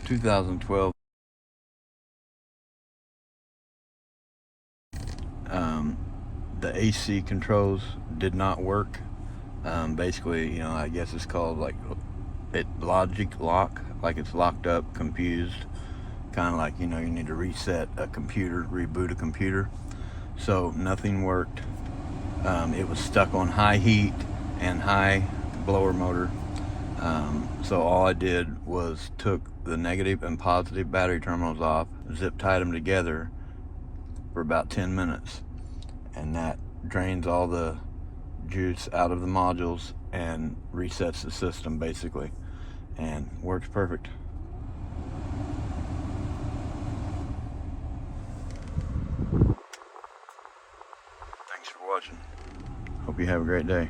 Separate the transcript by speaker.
Speaker 1: 2012 the AC controls did not work. Basically, I guess it's called like logic lock, like it's locked up, confused, kind of like you need to reset a computer, reboot a computer. So nothing worked. It was stuck on high heat and high blower motor. So all I did was took the negative and positive battery terminals off, zip tied them together for about 10 minutes, and that drains all the juice out of the modules and resets the system basically, and works perfect. Thanks for watching. Hope you have a great day.